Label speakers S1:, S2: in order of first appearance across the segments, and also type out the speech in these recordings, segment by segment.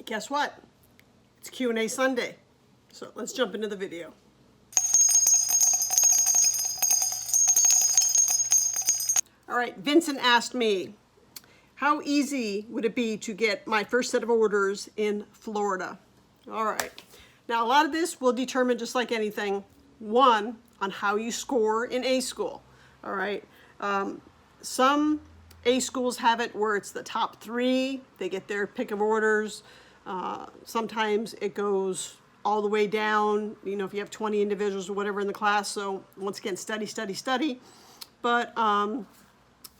S1: Guess what? It's Q&A Sunday. So let's jump into the video. All right, Vincent asked me, how easy would it be to get my first set of orders in Florida? All right. Now, a lot of this will determine, just like anything, one, on how you score in A school. All right. Some A schools have it where it's the top 3. They get their pick of orders. Sometimes it goes all the way down, you know, if you have 20 individuals or whatever in the class. So once again, study, study, study. But,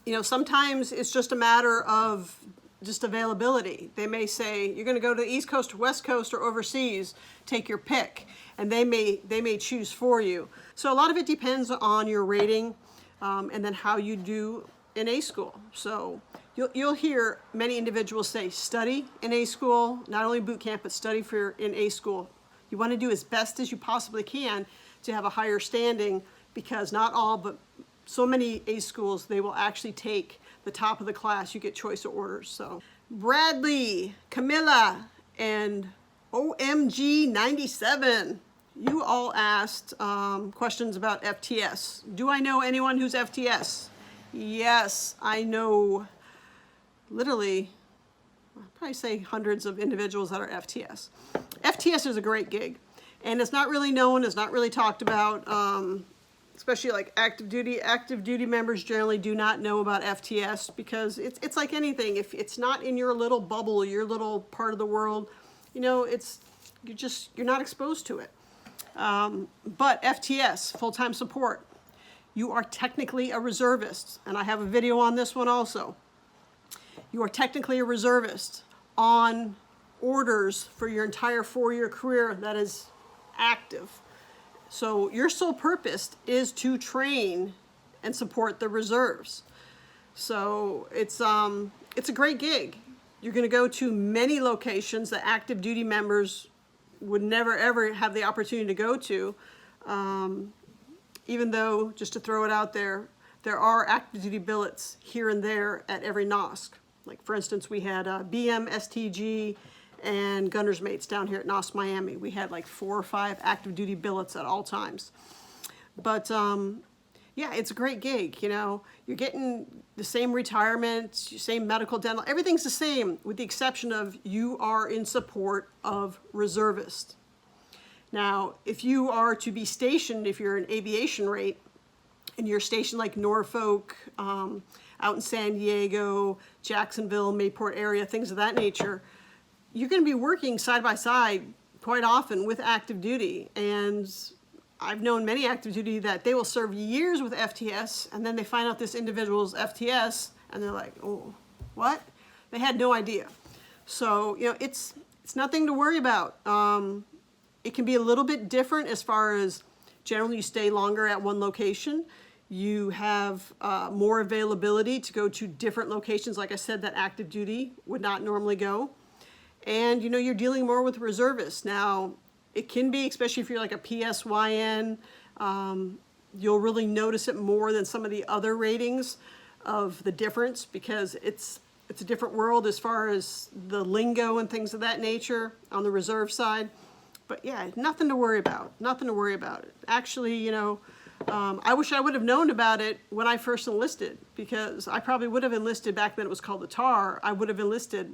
S1: you know, sometimes it's just a matter of just availability. They may say, you're going to go to the East Coast or West Coast or overseas, take your pick. And they may choose for you. So a lot of it depends on your rating and then how you do in A school. So you'll hear many individuals say, study in A school, not only boot camp, but study in A school. You want to do as best as you possibly can to have a higher standing, because not all, but so many A schools, they will actually take the top of the class. You get choice of orders. So Bradley, Camilla, and OMG 97, you all asked questions about FTS. Do I know anyone who's FTS? Yes, I know literally, I'll probably say hundreds of individuals that are FTS. FTS is a great gig, and it's not really known, it's not really talked about, especially like active duty. Active duty members generally do not know about FTS because it's like anything. If it's not in your little bubble, your little part of the world, you know, you're not exposed to it. But FTS, full-time support, you are technically a reservist, and I have a video on this one also. You are technically a reservist on orders for your entire 4-year career that is active. So your sole purpose is to train and support the reserves. So it's a great gig. You're going to go to many locations that active duty members would never ever have the opportunity to go to. Even though, just to throw it out there, there are active duty billets here and there at every NOSC. Like for instance, we had BM, STG, and Gunner's Mates down here at NOSC Miami. We had like 4 or 5 active duty billets at all times. But yeah, it's a great gig, you know. You're getting the same retirement, same medical, dental, everything's the same with the exception of you are in support of reservists. Now, if you are to be stationed, if you're an aviation rate, and you're stationed like Norfolk, out in San Diego, Jacksonville, Mayport area, things of that nature, you're going to be working side by side quite often with active duty. And I've known many active duty that they will serve years with FTS, and then they find out this individual's FTS, and they're like, oh, what? They had no idea. So, you know, it's nothing to worry about. It can be a little bit different as far as generally you stay longer at one location. You have more availability to go to different locations, like I said, that active duty would not normally go. And, you know, you're dealing more with reservists. Now, it can be, especially if you're like a PSYN, you'll really notice it more than some of the other ratings of the difference, because it's a different world as far as the lingo and things of that nature on the reserve side. But yeah, nothing to worry about, nothing to worry about. Actually, you know, I wish I would have known about it when I first enlisted, because I probably would have enlisted back then. It was called the TAR. I would have enlisted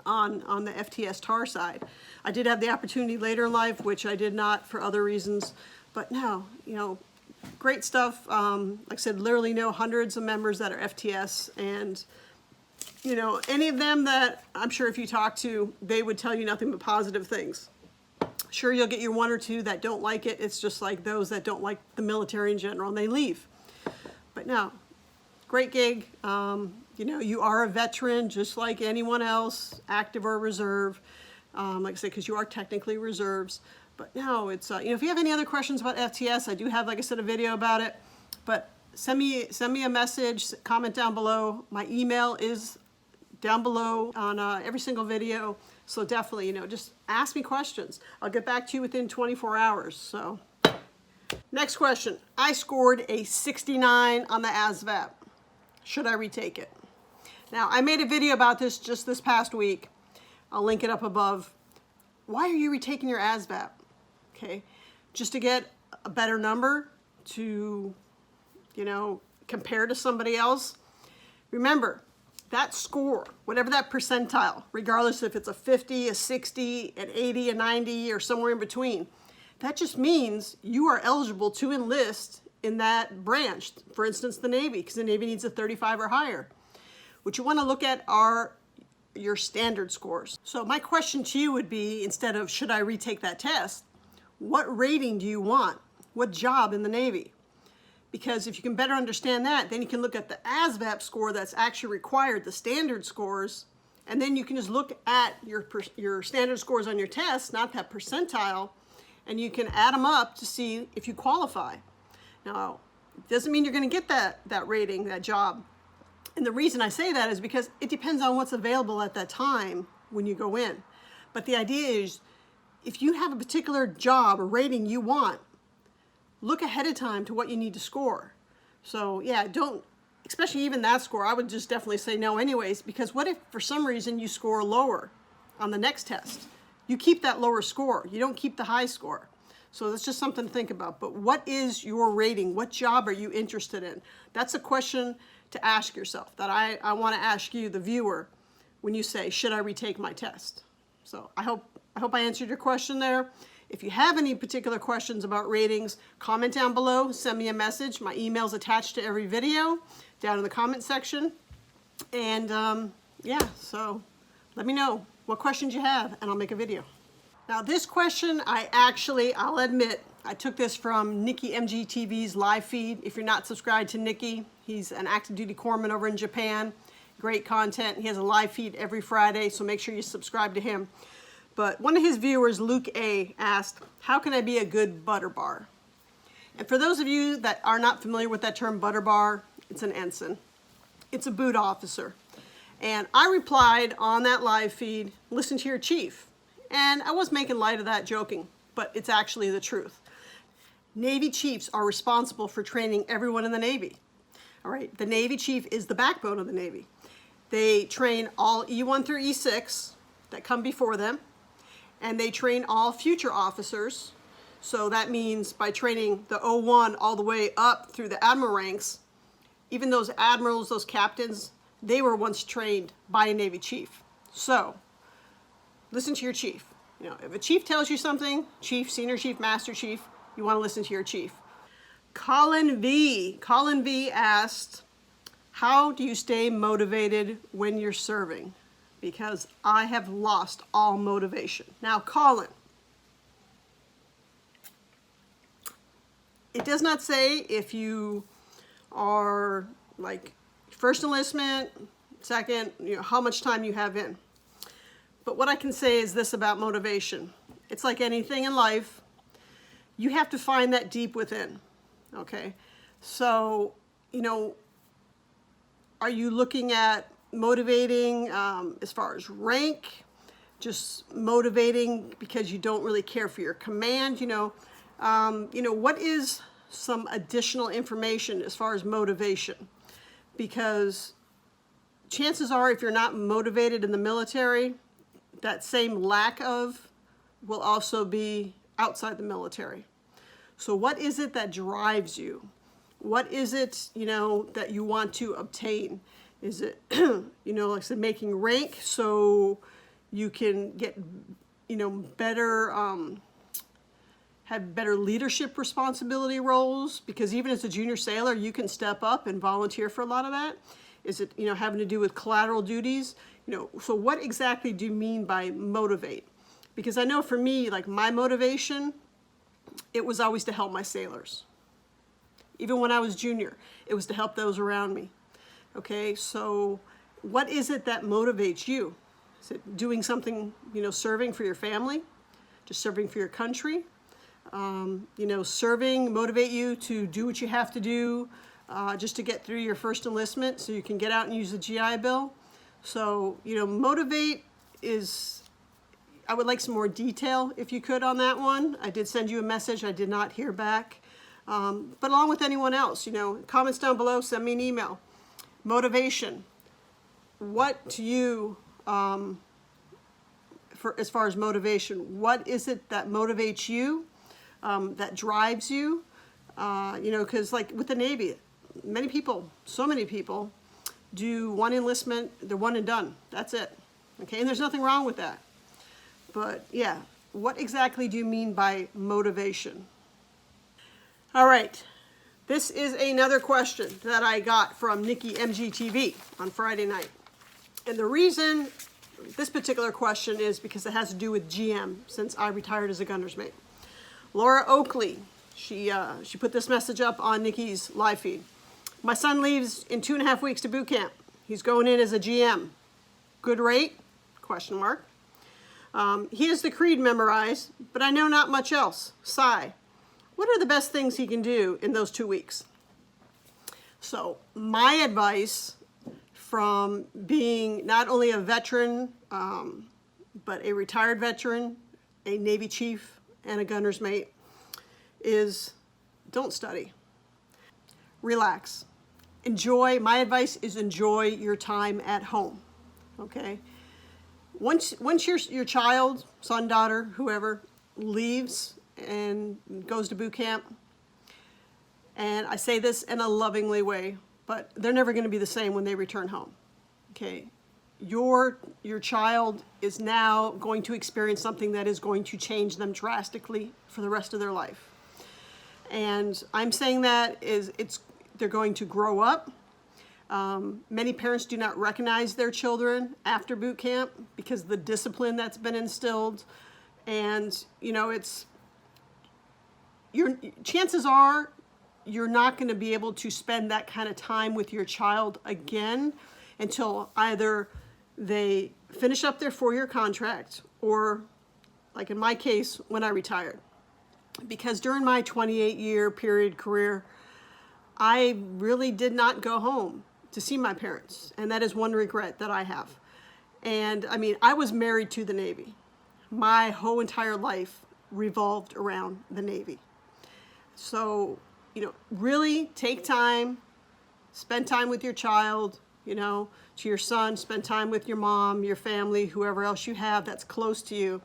S1: on the FTS TAR side. I did have the opportunity later in life, which I did not for other reasons. But no, you know, great stuff. Like I said, literally know hundreds of members that are FTS, and you know, any of them that I'm sure if you talk to, they would tell you nothing but positive things. Sure, you'll get your 1 or 2 that don't like it. It's just like those that don't like the military in general, and they leave. But no, great gig. You know, you are a veteran just like anyone else, active or reserve. Like I said, because you are technically reserves. But no, it's, you know, if you have any other questions about FTS, I do have, like I said, a video about it. But send me a message, comment down below. My email is down below on every single video. So definitely, you know, just ask me questions. I'll get back to you within 24 hours. So next question. I scored a 69 on the ASVAB. Should I retake it? Now, I made a video about this just this past week. I'll link it up above. Why are you retaking your ASVAB? Okay, just to get a better number to, compare to somebody else. Remember, that score, whatever that percentile, regardless if it's a 50, a 60, an 80, a 90, or somewhere in between, that just means you are eligible to enlist in that branch. For instance, the Navy, because the Navy needs a 35 or higher. What you want to look at are your standard scores. So my question to you would be, instead of should I retake that test, what rating do you want? What job in the Navy? Because if you can better understand that, then you can look at the ASVAB score that's actually required, the standard scores, and then you can just look at your standard scores on your test, not that percentile, and you can add them up to see if you qualify. Now, it doesn't mean you're going to get that rating, that job. And the reason I say that is because it depends on what's available at that time when you go in. But the idea is, if you have a particular job or rating you want, look ahead of time to what you need to score. So yeah, especially even that score, I would just definitely say no anyways, because what if for some reason you score lower on the next test? You keep that lower score. You don't keep the high score. So that's just something to think about. But what is your rating? What job are you interested in? That's a question to ask yourself, that I want to ask you, the viewer, when you say, should I retake my test? So I hope I answered your question there. If you have any particular questions about ratings, comment down below, send me a message. My email's attached to every video down in the comment section. And yeah, so let me know what questions you have and I'll make a video. Now this question, I'll admit, I took this from Nikki MGTV's live feed. If you're not subscribed to Nikki, he's an active duty corpsman over in Japan. Great content. He has a live feed every Friday, so make sure you subscribe to him. But one of his viewers, Luke A, asked, how can I be a good butter bar? And for those of you that are not familiar with that term butter bar, it's an ensign. It's a boot officer. And I replied on that live feed, listen to your chief. And I was making light of that, joking, but it's actually the truth. Navy chiefs are responsible for training everyone in the Navy. All right, the Navy chief is the backbone of the Navy. They train all E1 through E6 that come before them. And they train all future officers. So that means by training the 01 all the way up through the admiral ranks, even those admirals, those captains, they were once trained by a Navy chief. So listen to your chief. If a chief tells you something, chief, senior chief, master chief, you want to listen to your chief. Colin V asked, how do you stay motivated when you're serving? Because I have lost all motivation. Now, Colin, it does not say if you are like first enlistment, second, how much time you have in. But what I can say is this about motivation. It's like anything in life. You have to find that deep within, okay? So, are you looking at motivating as far as rank, just motivating because you don't really care for your command? What is some additional information as far as motivation? Because chances are, if you're not motivated in the military, that same lack of will also be outside the military. So what is it that drives you? What is it, that you want to obtain? Is it, like I said, making rank so you can get, better, have better leadership responsibility roles? Because even as a junior sailor, you can step up and volunteer for a lot of that. Is it, having to do with collateral duties? So what exactly do you mean by motivate? Because I know for me, like my motivation, it was always to help my sailors. Even when I was junior, it was to help those around me. Okay, so what is it that motivates you? Is it doing something, serving for your family? Just serving for your country? Serving motivate you to do what you have to do just to get through your first enlistment so you can get out and use the GI Bill? So, motivate is, I would like some more detail if you could on that one. I did send you a message. I did not hear back. But along with anyone else, comments down below, send me an email. Motivation. What to you, as far as motivation. What is it that motivates you, that drives you? You know, because like with the Navy, many people, so many people, do one enlistment, they're one and done. That's it. Okay, and there's nothing wrong with that. But yeah, what exactly do you mean by motivation? All right, this is another question that I got from Nikki MGTV on Friday night. And the reason this particular question is because it has to do with GM, since I retired as a gunner's mate. Laura Oakley, she put this message up on Nikki's live feed. My son leaves in 2.5 weeks to boot camp. He's going in as a GM. Good rate? Question mark. He has the creed memorized, but I know not much else. Sigh. What are the best things he can do in those 2 weeks? So my advice from being not only a veteran, but a retired veteran, a Navy chief, and a gunner's mate is don't study. Relax. Enjoy. My advice is enjoy your time at home. Okay? Once your child, son, daughter, whoever, leaves and goes to boot camp, and I say this in a lovingly way, but they're never going to be the same when they return home. Okay? Your child is now going to experience something that is going to change them drastically for the rest of their life. And I'm saying that they're going to grow up. Many parents do not recognize their children after boot camp because of the discipline that's been instilled. And, you know, chances are you're not going to be able to spend that kind of time with your child again until either they finish up their 4-year contract or, like in my case, when I retired. Because during my 28-year period career, I really did not go home to see my parents. And that is one regret that I have. And I mean, I was married to the Navy. My whole entire life revolved around the Navy. So, you know, really take time, spend time with your child, you know, to your son, spend time with your mom, your family, whoever else you have that's close to you.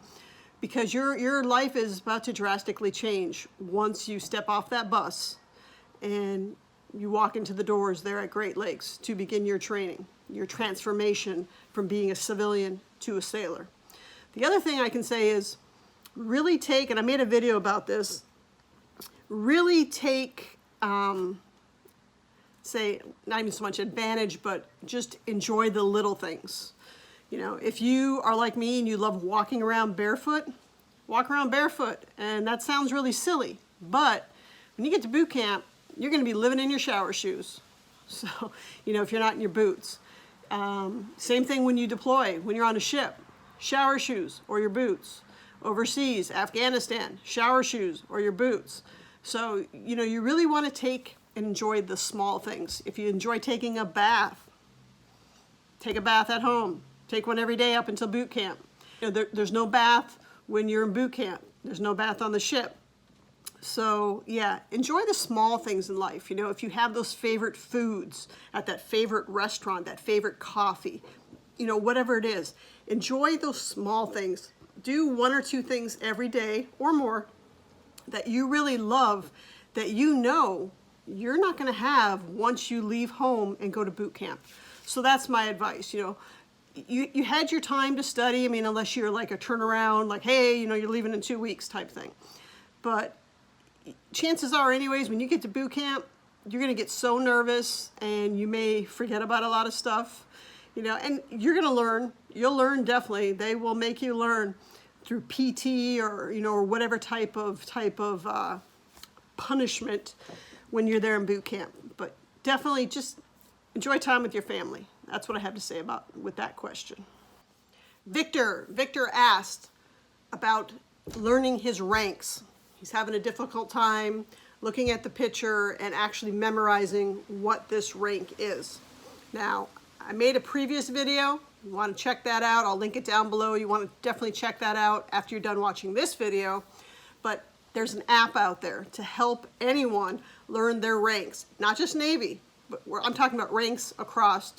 S1: Because your life is about to drastically change once you step off that bus and you walk into the doors there at Great Lakes to begin your training, your transformation from being a civilian to a sailor. The other thing I can say is really take, and I made a video about this, really take, say, not even so much advantage, but just enjoy the little things. You know, if you are like me and you love walking around barefoot, walk around barefoot. And that sounds really silly, but when you get to boot camp, you're going to be living in your shower shoes. So, you know, if you're not in your boots. Same thing when you deploy, when you're on a ship, shower shoes or your boots. Overseas, Afghanistan, shower shoes or your boots. So, you know, you really want to take and enjoy the small things. If you enjoy taking a bath, take a bath at home. Take one every day up until boot camp. You know, there's no bath when you're in boot camp. There's no bath on the ship. So yeah, enjoy the small things in life. You know, if you have those favorite foods at that favorite restaurant, that favorite coffee, you know, whatever it is, enjoy those small things. Do 1 or 2 things every day or more that you really love, that you know you're not going to have once you leave home and go to boot camp. So that's my advice, you know. You had your time to study, I mean, unless you're like a turnaround, like, hey, you know, you're leaving in 2 weeks type thing. But chances are anyways, when you get to boot camp, you're going to get so nervous and you may forget about a lot of stuff, you know, and you're going to learn. You'll learn definitely. They will make you learn through PT or, you know, or whatever type of punishment when you're there in boot camp. But definitely just enjoy time with your family. That's what I have to say with that question. Victor asked about learning his ranks. He's having a difficult time looking at the picture and actually memorizing what this rank is. Now, I made a previous video. You want to check that out. I'll link it down below. You want to definitely check that out after you're done watching this video. But there's an app out there to help anyone learn their ranks, not just Navy, but I'm talking about ranks across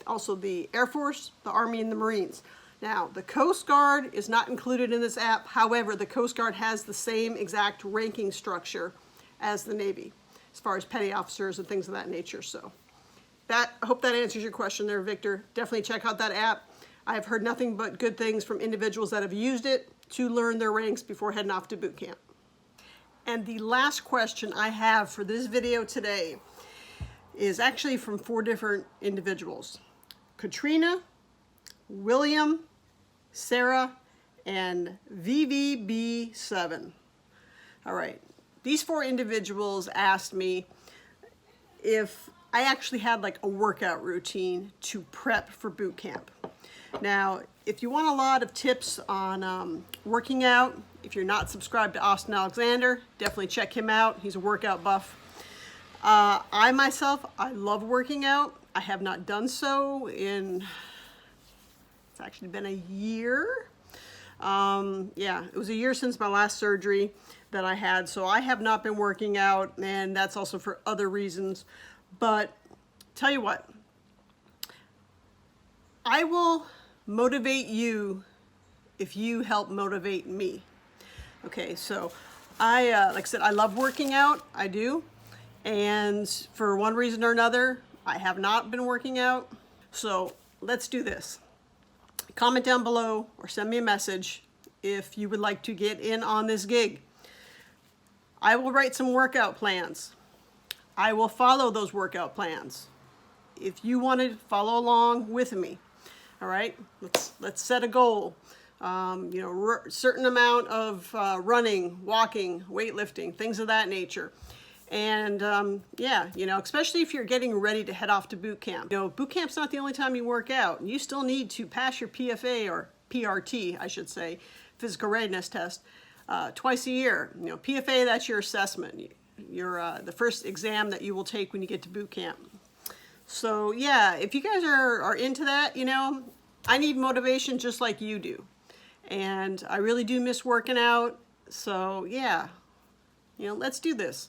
S1: also the Air Force, the Army, and the Marines. Now, the Coast Guard is not included in this app. However, the Coast Guard has the same exact ranking structure as the Navy, as far as petty officers and things of that nature. So I hope that answers your question there, Victor. Definitely check out that app. I have heard nothing but good things from individuals that have used it to learn their ranks before heading off to boot camp. And the last question I have for this video today is actually from 4 different individuals: Katrina, William, Sarah, and VVB7. All right, these 4 individuals asked me if I actually had like a workout routine to prep for boot camp. Now, if you want a lot of tips on working out, if you're not subscribed to Austin Alexander, definitely check him out. He's a workout buff. I myself, I love working out. I have not done so in, it's actually been a year. Yeah, it was a year since my last surgery that I had, so I have not been working out, and that's also for other reasons. But tell you what, I will motivate you if you help motivate me. Okay, so like I said, I love working out, I do. And for one reason or another, I have not been working out. So let's do this. Comment down below or send me a message if you would like to get in on this gig. I will write some workout plans. I will follow those workout plans. If you want to follow along with me, all right, let's set a goal. You know, certain amount of running, walking, weightlifting, things of that nature. And yeah, you know, especially if you're getting ready to head off to boot camp. You know, boot camp's not the only time you work out. You still need to pass your PFA, or PRT, I should say, physical readiness test, twice a year. You know, PFA, that's your assessment. The first exam that you will take when you get to boot camp. So yeah, if you guys are into that, you know, I need motivation just like you do. And I really do miss working out. So yeah, you know, let's do this.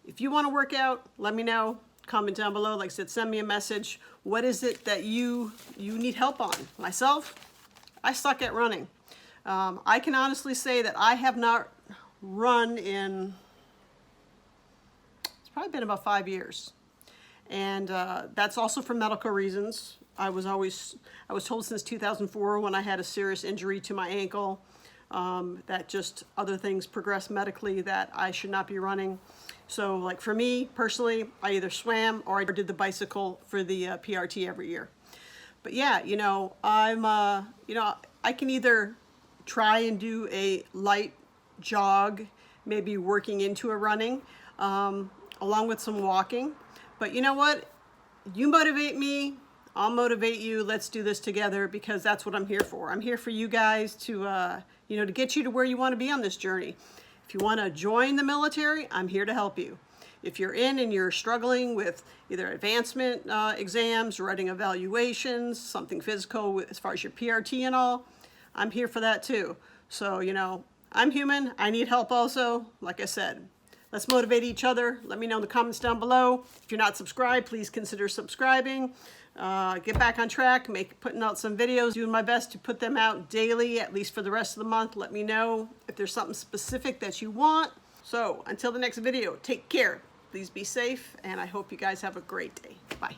S1: If you want to work out, let me know. Comment down below. Like I said, send me a message. What is it that you need help on? Myself, I suck at running. I can honestly say that I have not run in, it's probably been about 5 years. And that's also for medical reasons. I was told since 2004, when I had a serious injury to my ankle, that just other things progressed medically, that I should not be running. So like for me personally, I either swam or I did the bicycle for the PRT every year. But yeah, you know, you know, I can either try and do a light jog, maybe working into a running, along with some walking. But you know what? You motivate me, I'll motivate you. Let's do this together, because that's what I'm here for. I'm here for you guys to, you know, to get you to where you want to be on this journey. If you want to join the military, I'm here to help you. If you're in and you're struggling with either advancement exams, writing evaluations, something physical as far as your PRT and all, I'm here for that too. So, you know, I'm human. I need help also. Like I said, let's motivate each other. Let me know in the comments down below. If you're not subscribed, please consider subscribing. Get back on track, putting out some videos, doing my best to put them out daily, at least for the rest of the month. Let me know if there's something specific that you want. So until the next video, take care. Please be safe, and I hope you guys have a great day. Bye.